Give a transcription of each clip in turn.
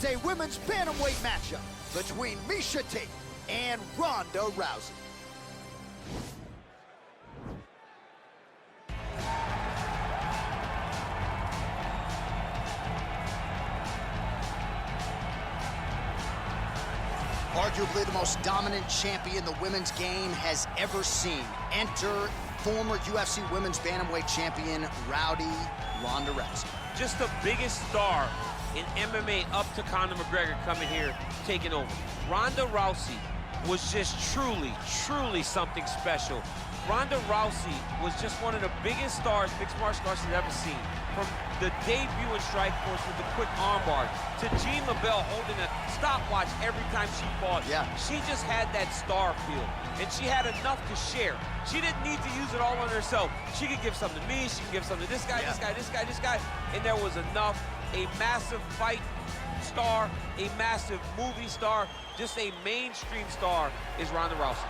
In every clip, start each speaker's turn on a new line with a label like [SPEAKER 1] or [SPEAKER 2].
[SPEAKER 1] a women's bantamweight matchup between Miesha Tate and Ronda Rousey. Arguably the most dominant champion the women's game has ever seen. Enter former UFC Women's Bantamweight Champion, Ronda Rousey.
[SPEAKER 2] Just the biggest star in MMA up to Conor McGregor coming here, taking over. Ronda Rousey was just truly something special. Ronda Rousey was just one of the biggest stars mixed martial arts has ever seen. From the debut in Strikeforce with the quick armbar to Jean LaBelle holding a stopwatch every time she fought. Yeah. She just had that star feel, and she had enough to share. She didn't need to use it all on herself. She could give some to me, she could give some to this guy, this guy, and there was enough. A massive fight star, a massive movie star, just a mainstream star is Ronda Rousey.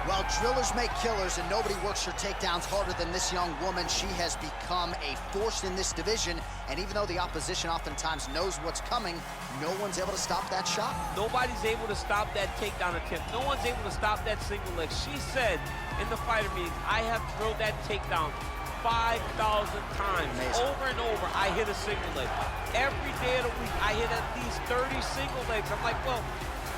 [SPEAKER 1] Well, drillers make killers, and nobody works her takedowns harder than this young woman. She has become a force in this division, and even though the opposition oftentimes knows what's coming, no one's able to stop that shot.
[SPEAKER 2] Nobody's able to stop that takedown attempt. No one's able to stop that single leg. She said in the fighter meeting, I have drilled that takedown 5,000 times. Amazing. Over and over, I hit a single leg. Every day of the week, I hit at least 30 single legs. I'm like, well,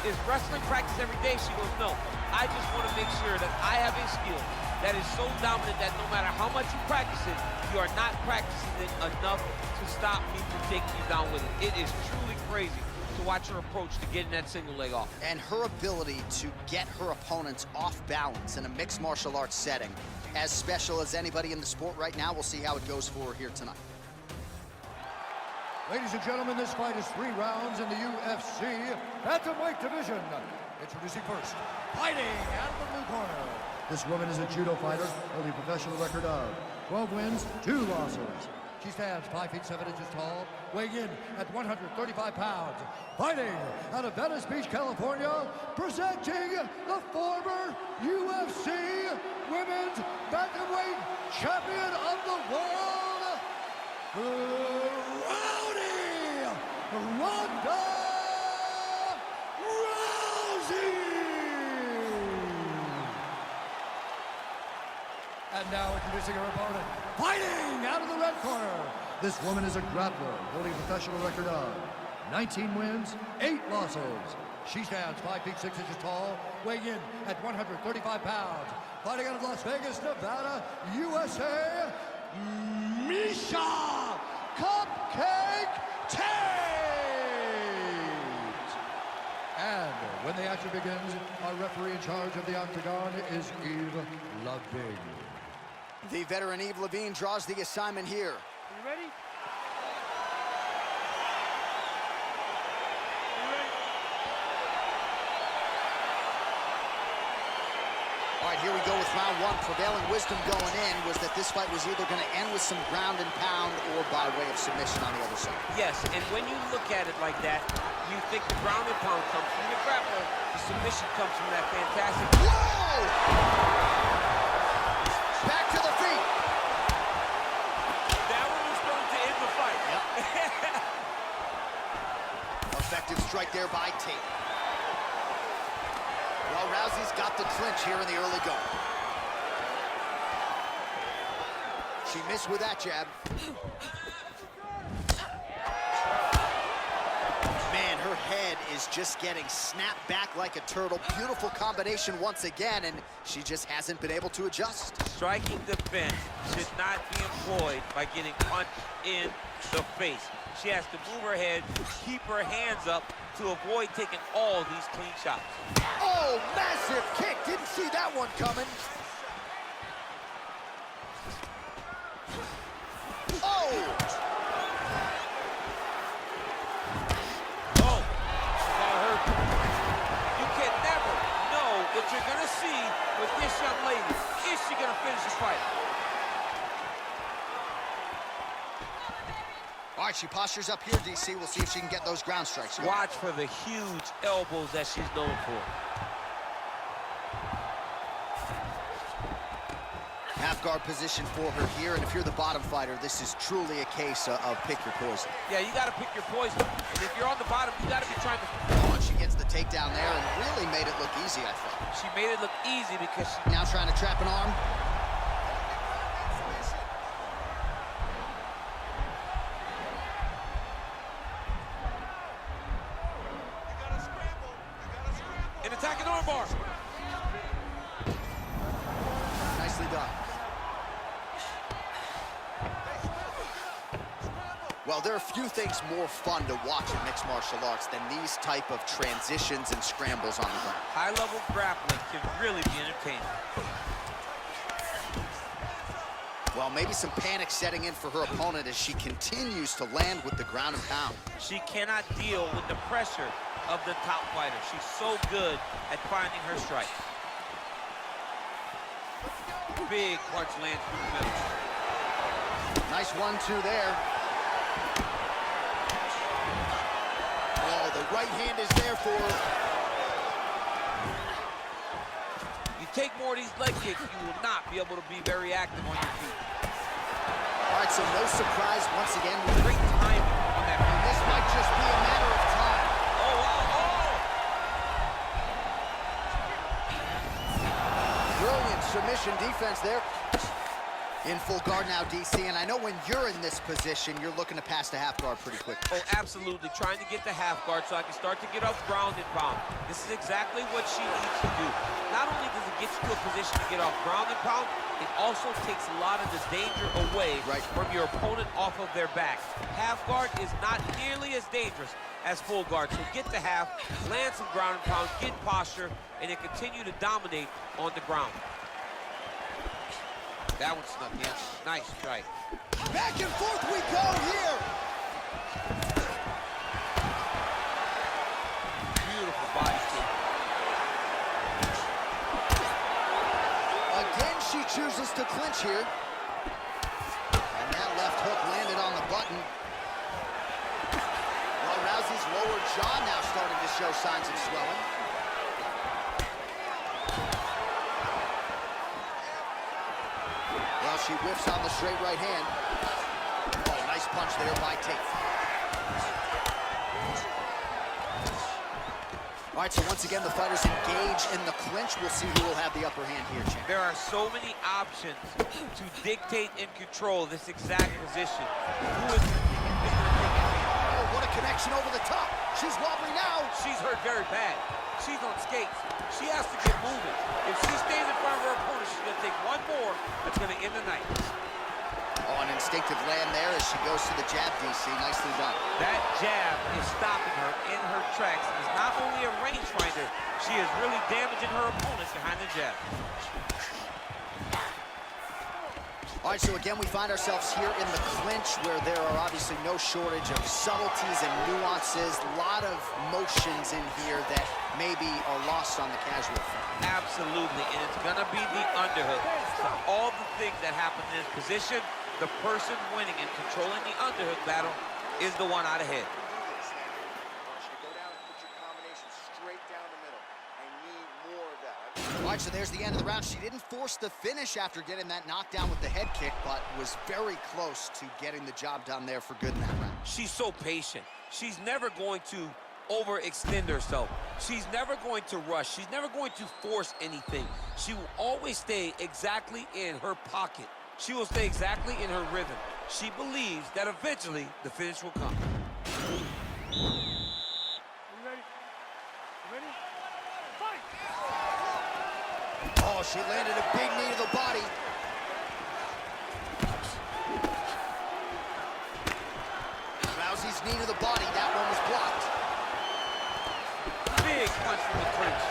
[SPEAKER 2] is wrestling practice every day? She goes, no. I just want to make sure that I have a skill that is so dominant that no matter how much you practice it, you are not practicing it enough to stop me from taking you down with it. It is truly crazy to watch her approach to getting that single leg off.
[SPEAKER 1] And her ability to get her opponents off balance in a mixed martial arts setting, as special as anybody in the sport right now. We'll see how it goes for her here tonight.
[SPEAKER 3] Ladies and gentlemen, this fight is 3 rounds in the UFC Bantamweight division. Introducing first, fighting out of the blue corner. This woman is a judo fighter, holding a professional record of 12 wins, 2 losses. She stands 5 feet 7 inches tall, weighing in at 135 pounds. Fighting out of Venice Beach, California, presenting the former UFC Women's Bantamweight Champion of the World, Ronda Rousey! And now introducing her opponent, fighting out of the red corner. This woman is a grappler, holding a professional record of 19 wins, 8 losses. She stands 5 feet 6 inches tall, weighing in at 135 pounds. Fighting out of Las Vegas, Nevada, USA, Miesha Cupcake Tate! And when the action begins, our referee in charge of the octagon is Eve Levine.
[SPEAKER 1] The veteran Eve Levine draws the assignment here.
[SPEAKER 4] You ready?
[SPEAKER 1] All right, here we go with round 1. Prevailing wisdom going in was that this fight was either going to end with some ground and pound or by way of submission on the other side.
[SPEAKER 2] Yes, and when you look at it like that, you think the ground and pound comes from the grappler, the submission comes from that fantastic...
[SPEAKER 1] Whoa! Back to the feet.
[SPEAKER 2] That one was going to end the fight.
[SPEAKER 1] Yep. Effective strike there by Tate. Well, Rousey's got the clinch here in the early going. She missed with that jab. Man, her head is just getting snapped back like a turtle. Beautiful combination once again, and she just hasn't been able to adjust.
[SPEAKER 2] Striking defense should not be employed by getting punched in the face. She has to move her head, keep her hands up to avoid taking all these clean shots.
[SPEAKER 1] Oh, massive kick. Didn't see that one coming. Oh!
[SPEAKER 2] Oh, that hurt. You can never know what you're going to see with this young lady. Is she going to finish this fight?
[SPEAKER 1] All right, she postures up here, DC. We'll see if she can get those ground strikes.
[SPEAKER 2] Watch for the huge elbows that she's known for.
[SPEAKER 1] Half guard position for her here, and if you're the bottom fighter, this is truly a case of pick your poison.
[SPEAKER 2] Yeah, you gotta pick your poison. And if you're on the bottom, you gotta be trying to...
[SPEAKER 1] Oh, and she gets the takedown there and really made it look easy, I thought.
[SPEAKER 2] She made it look easy because she...
[SPEAKER 1] Now trying to trap an arm.
[SPEAKER 2] An attacking armbar.
[SPEAKER 1] Nicely done. Well, there are few things more fun to watch in mixed martial arts than these type of transitions and scrambles on the ground.
[SPEAKER 2] High-level grappling can really be entertaining.
[SPEAKER 1] Well, maybe some panic setting in for her opponent as she continues to land with the ground and pound.
[SPEAKER 2] She cannot deal with the pressure of the top fighter. She's so good at finding her strike. Big punch lands through the middle.
[SPEAKER 1] Nice 1-2 there. Oh, the right hand is there for her.
[SPEAKER 2] You take more of these leg kicks, you will not be able to be very active on your feet.
[SPEAKER 1] All right, so no surprise once again.
[SPEAKER 2] Great timing on that.
[SPEAKER 1] This might just be a matter of time.
[SPEAKER 2] Oh, wow, oh!
[SPEAKER 1] Brilliant submission defense there. In full guard now, DC, and I know when you're in this position, you're looking to pass the half guard pretty quick.
[SPEAKER 2] Oh, absolutely. Trying to get the half guard so I can start to get off ground and pound. This is exactly what she needs to do. Not only does it get you to a position to get off ground and pound, it also takes a lot of the danger away from your opponent off of their back. Half guard is not nearly as dangerous as full guard. So get the half, land some ground and pound, get posture, and then continue to dominate on the ground. That one snuck in. Nice strike.
[SPEAKER 1] Back and forth we go here.
[SPEAKER 2] Beautiful body kick.
[SPEAKER 1] Again, she chooses to clinch here. And that left hook landed on the button. Well, Rousey's lower jaw now starting to show signs of swelling. Well, she whiffs on the straight right hand. Oh, nice punch there by Tate. All right, so once again, the fighters engage in the clinch. We'll see who will have the upper hand here, champ.
[SPEAKER 2] There are so many options to dictate and control this exact position. Who is going to take advantage?
[SPEAKER 1] Oh, what a connection over the top. She's wobbly now.
[SPEAKER 2] She's hurt very bad. She's on skates. She has to get moving. If she stays in front of her opponent, she's going to take one more that's going to end the night.
[SPEAKER 1] Oh, an instinctive land there as she goes to the jab, DC. Nicely done.
[SPEAKER 2] That jab is stopping her in her tracks. It's not only a rangefinder, she is really damaging her opponent behind the jab.
[SPEAKER 1] All right, so again, we find ourselves here in the clinch where there are obviously no shortage of subtleties and nuances. A lot of motions in here that maybe are lost on the casual fan.
[SPEAKER 2] Absolutely, and it's going to be the underhook. So all the things that happen in this position, the person winning and controlling the underhook battle is the one out ahead.
[SPEAKER 1] All right, so there's the end of the round. She didn't force the finish after getting that knockdown with the head kick, but was very close to getting the job done there for good in that round.
[SPEAKER 2] She's so patient. She's never going to overextend herself. She's never going to rush. She's never going to force anything. She will always stay exactly in her pocket. She will stay exactly in her rhythm. She believes that eventually the finish will come.
[SPEAKER 4] You ready? You ready? Fight!
[SPEAKER 1] Oh, she landed a big knee to the body. Rousey's knee to the body. That one was blocked.
[SPEAKER 2] Big punch from the clinch.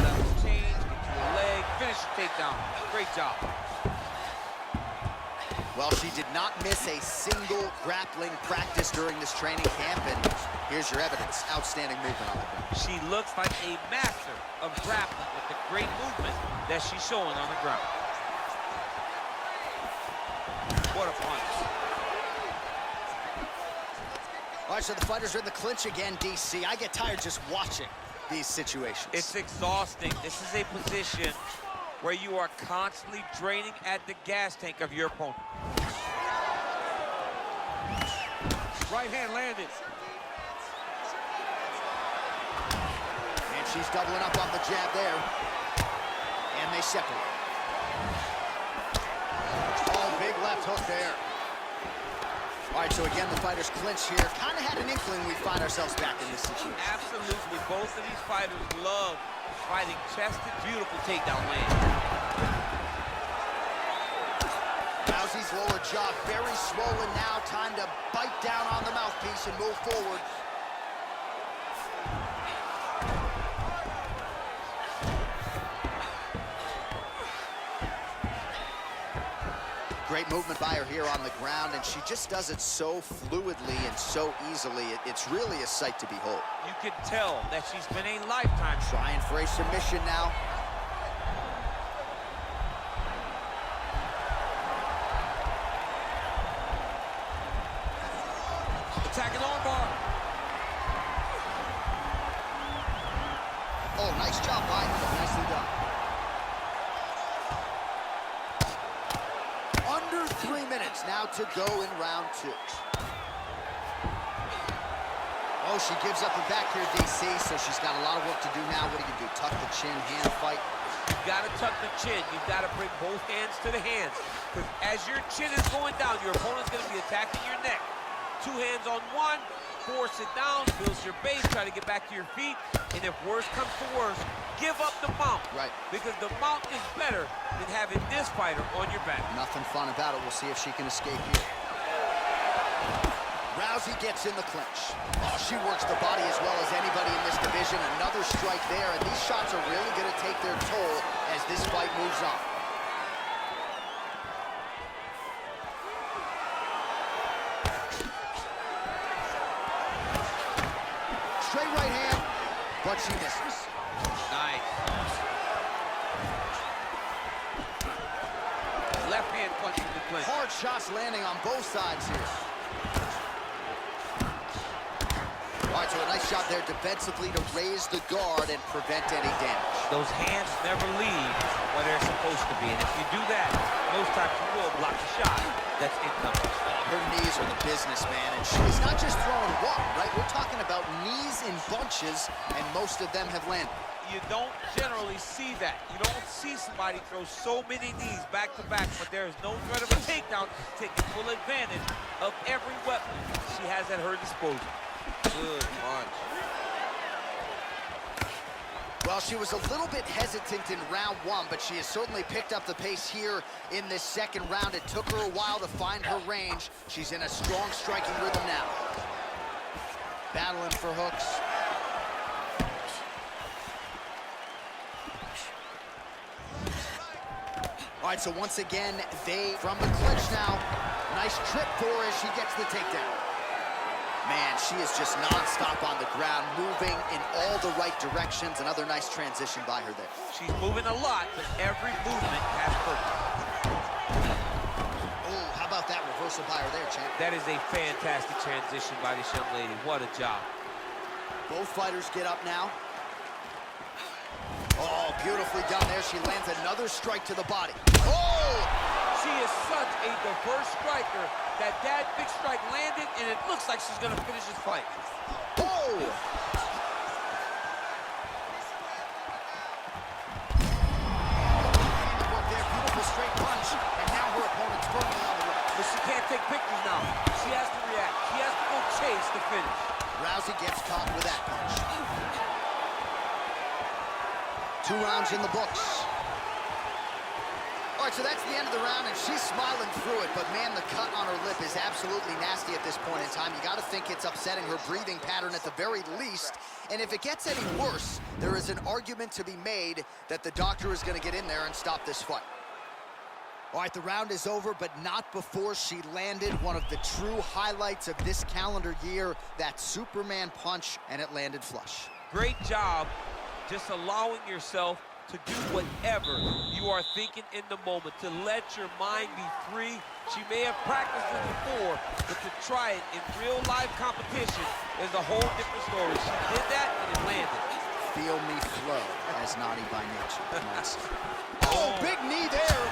[SPEAKER 2] That was change, get to the leg, finish the takedown. Great job.
[SPEAKER 1] Well, she did not miss a single grappling practice during this training camp, and here's your evidence. Outstanding movement on the ground.
[SPEAKER 2] She looks like a master of grappling with the great movement that she's showing on the ground. What a punch.
[SPEAKER 1] All right, so the fighters are in the clinch again, DC. I get tired just watching these situations.
[SPEAKER 2] It's exhausting. This is a position where you are constantly draining at the gas tank of your opponent.
[SPEAKER 4] Right hand landed.
[SPEAKER 1] And she's doubling up on the jab there. And they separate. Oh, big left hook there. All right, so again, the fighters clinch here. Kind of had an inkling we'd find ourselves back in this situation.
[SPEAKER 2] Absolutely. Both of these fighters love fighting chested, beautiful takedown land.
[SPEAKER 1] Rousey's lower jaw very swollen now. Time to bite down on the mouthpiece and move forward. Great movement by her here on the ground, and she just does it so fluidly and so easily. It's really a sight to behold.
[SPEAKER 2] You can tell that she's been a lifetime.
[SPEAKER 1] Trying for a submission now.
[SPEAKER 2] Attacking armbar.
[SPEAKER 1] Oh, nice job, Mike. Nicely done. Under 3 minutes now to go in round 2. Oh, she gives up the back here, DC, so she's got a lot of work to do now. What do you do? Tuck the chin, hand fight?
[SPEAKER 2] You've got to tuck the chin. You've got to bring both hands to the hands. Because as your chin is going down, your opponent's going to be attacking your neck. 2 hands on one, force it down, builds your base, try to get back to your feet. And if worse comes to worse, give up the mount.
[SPEAKER 1] Right.
[SPEAKER 2] Because the mount is better than having this fighter on your back.
[SPEAKER 1] Nothing fun about it. We'll see if she can escape here. Rousey gets in the clinch. Oh, she works the body as well as anybody in this division. Another strike there, and these shots are really going to take their toll as this fight moves on. Straight right hand, but she misses.
[SPEAKER 2] Nice. Left hand punch in the clinch.
[SPEAKER 1] Hard shots landing on both sides here. All right, so a nice shot there defensively to raise the guard and prevent any damage.
[SPEAKER 2] Those hands never leave where they're supposed to be. And if you do that, most times you will block the shot. That's incoming.
[SPEAKER 1] Her knees are the business, man, and she's not just throwing one, right? We're talking about knees in bunches, and most of them have landed.
[SPEAKER 2] You don't generally see that. You don't see somebody throw so many knees back to back, but there is no threat of a takedown, taking full advantage of every weapon she has at her disposal. Good punch.
[SPEAKER 1] Well, she was a little bit hesitant in round 1, but she has certainly picked up the pace here in this second round. It took her a while to find her range. She's in a strong striking rhythm now. Battling for hooks. All right, so once again, they from the clinch now. Nice trip for her as she gets the takedown. Man, she is just non-stop on the ground, moving in all the right directions. Another nice transition by her there.
[SPEAKER 2] She's moving a lot, but every movement has purpose.
[SPEAKER 1] Oh, how about that reversal by her there, champ?
[SPEAKER 2] That is a fantastic transition by this young lady. What a job.
[SPEAKER 1] Both fighters get up now. Oh, beautifully done there. She lands another strike to the body. Oh!
[SPEAKER 2] She is such a diverse striker that big strike landed, and it looks like she's going to finish this fight.
[SPEAKER 1] Oh! Work there, beautiful straight punch, and now her opponent's firmly on the ropes.
[SPEAKER 2] But she can't take pictures now. She has to react. She has to go chase the finish.
[SPEAKER 1] Rousey gets caught with that punch. 2 rounds in the books. All right, so that's the end of the round, and she's smiling through it, but man, the cut on her lip is absolutely nasty at this point in time. You got to think it's upsetting her breathing pattern at the very least, and if it gets any worse, there is an argument to be made that the doctor is going to get in there and stop this fight. All right, the round is over, but not before she landed one of the true highlights of this calendar year, that Superman punch, and it landed flush.
[SPEAKER 2] Great job just allowing yourself to do whatever you are thinking in the moment, to let your mind be free. She may have practiced it before, but to try it in real life competition is a whole different story. She did that and it landed.
[SPEAKER 1] Feel me flow, as naughty by nature. Nice. Oh, big knee there.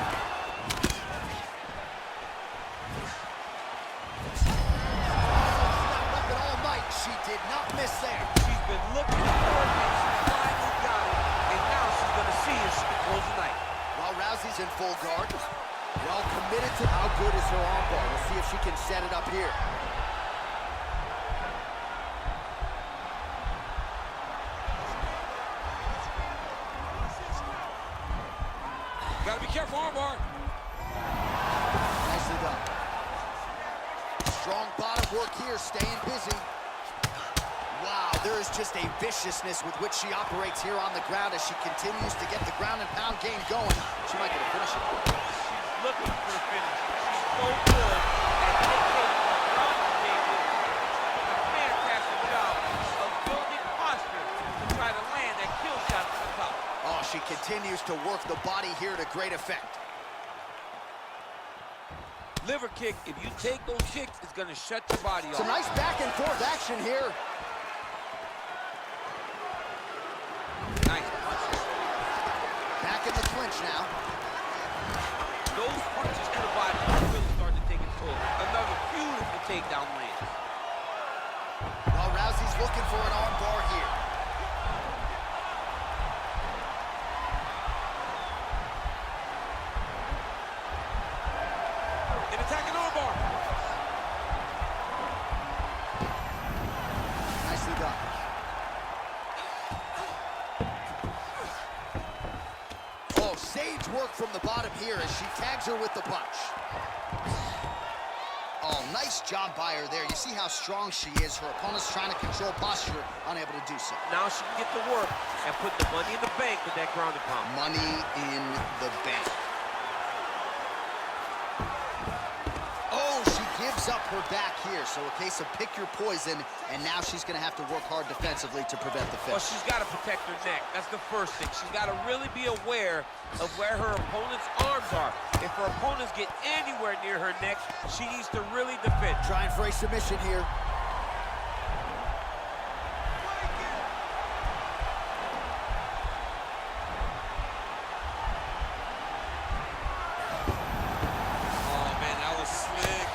[SPEAKER 1] Weapon all night. She did not miss there.
[SPEAKER 4] She's been looking for it, and she finally got it. And now she's going to see if she can close the night.
[SPEAKER 1] While Rousey's in full guard, well committed to how good is her armbar. We'll see if she can set it up here.
[SPEAKER 4] Gotta be careful, armbar.
[SPEAKER 1] Nicely done. Strong bottom work here, staying busy. Wow, there is just a viciousness with which she operates here on the ground as she continues to get the ground and pound game going. She might get a finish.
[SPEAKER 2] She's looking for a finish. She's so good at dictating the ground game. A fantastic job of building posture to try to land that kill shot to the top.
[SPEAKER 1] Oh, she continues to work the body here to great effect.
[SPEAKER 4] Liver kick, if you take those kicks, it's going to shut your body off.
[SPEAKER 1] Some nice back and forth action here.
[SPEAKER 4] Nice.
[SPEAKER 1] Back in the clinch now.
[SPEAKER 4] Those punches to the body are really starting to take its toll. Another beautiful takedown land.
[SPEAKER 1] Well, Rousey's looking for an arm bar here.
[SPEAKER 4] An attacking armbar.
[SPEAKER 1] Nicely done. Oh, sage work from the bottom here as she tags her with the punch. Oh, nice job by her there. You see how strong she is. Her opponent's trying to control posture, unable to do so.
[SPEAKER 2] Now she can get to work and put the money in the bank with that ground and pound.
[SPEAKER 1] Money in the bank. Oh, she gives up her back here. So a case of pick your poison, and now she's going to have to work hard defensively to prevent the
[SPEAKER 2] Well,
[SPEAKER 1] finish.
[SPEAKER 2] she's got to protect her neck. That's the first thing. She's got to really be aware of where her opponent's arms are. If her opponents get anywhere near her neck, she needs to really defend.
[SPEAKER 1] Trying for a submission here.
[SPEAKER 4] Oh, man, that was slick.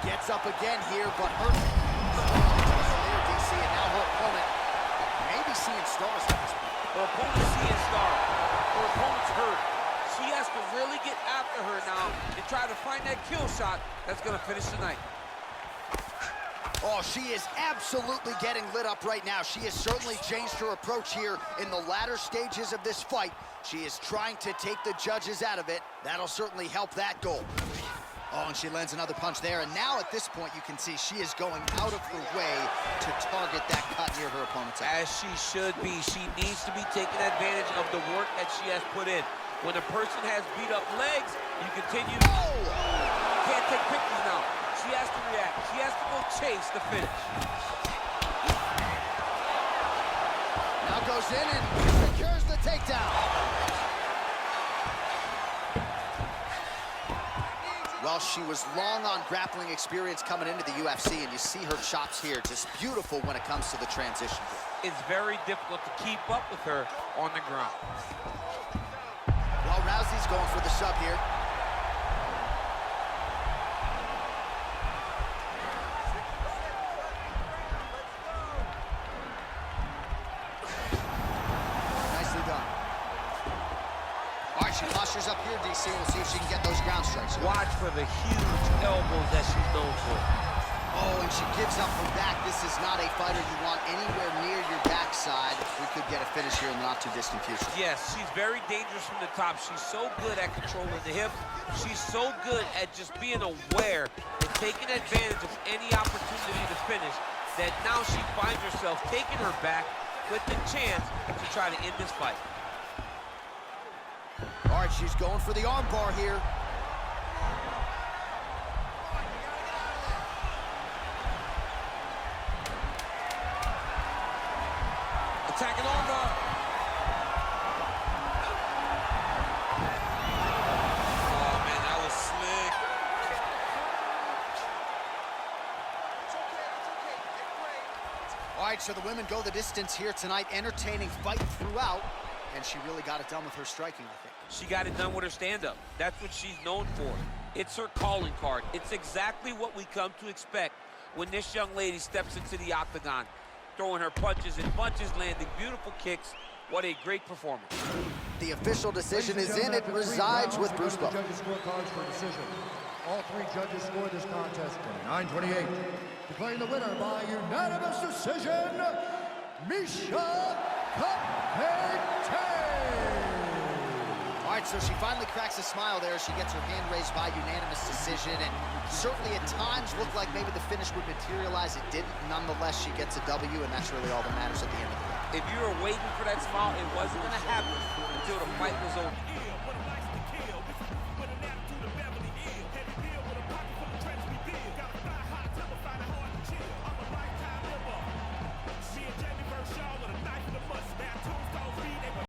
[SPEAKER 1] Gets up again here, but her... There, DC, and now her opponent maybe seeing stars at this point.
[SPEAKER 2] Her opponent's seeing stars. Her opponent's hurt. She has to really get after her now and try to find that kill shot that's going to finish the night.
[SPEAKER 1] Oh, she is absolutely getting lit up right now. She has certainly changed her approach here in the latter stages of this fight. She is trying to take the judges out of it. That'll certainly help that goal. Oh, and she lands another punch there. And now at this point, you can see she is going out of her way to target that cut near her opponent's eye.
[SPEAKER 2] As she should be. She needs to be taking advantage of the work that she has put in. When a person has beat up legs, you continue to...
[SPEAKER 1] Oh!
[SPEAKER 2] You can't take pictures now. She has to react. She has to go chase the finish.
[SPEAKER 1] Now goes in and secures the takedown. Well, she was long on grappling experience coming into the UFC, and you see her chops here, just beautiful when it comes to the transition.
[SPEAKER 2] It's very difficult to keep up with her on the ground.
[SPEAKER 1] Well, Rousey's going for the sub here. Nicely done. All right, she postures up here, DC. We'll see if she can get those ground strikes.
[SPEAKER 2] Watch for the huge elbows that she's known for.
[SPEAKER 1] Oh, and she gives up her back. This is not a fighter you want anywhere near your backside. We could get a finish here in the not-too-distant future.
[SPEAKER 2] Yes, she's very dangerous from the top. She's so good at controlling the hip. She's so good at just being aware and taking advantage of any opportunity to finish that now she finds herself taking her back with the chance to try to end this fight.
[SPEAKER 1] All right, she's going for the arm bar here.
[SPEAKER 4] Attacking armbar. Oh, man, that was slick.
[SPEAKER 1] All right, so the women go the distance here tonight, entertaining fight throughout, and she really got it done with her striking, I think.
[SPEAKER 2] She got it done with her stand-up. That's what she's known for. It's her calling card. It's exactly what we come to expect when this young lady steps into the octagon, throwing her punches and bunches, landing beautiful kicks. What a great performance.
[SPEAKER 1] The official decision is in. It resides with Bruce Buffer.
[SPEAKER 3] Judges' scorecards for decision. All three judges scored this contest 29-28. Declaring the winner by unanimous decision, Miesha Tate.
[SPEAKER 1] All right, so she finally cracks a smile there as she gets her hand raised by unanimous decision, and certainly at times looked like maybe the finish would materialize. It didn't. Nonetheless, she gets a W, and that's really all that matters at the end of the day.
[SPEAKER 2] If you were waiting for that smile, it wasn't going to happen until the fight was over.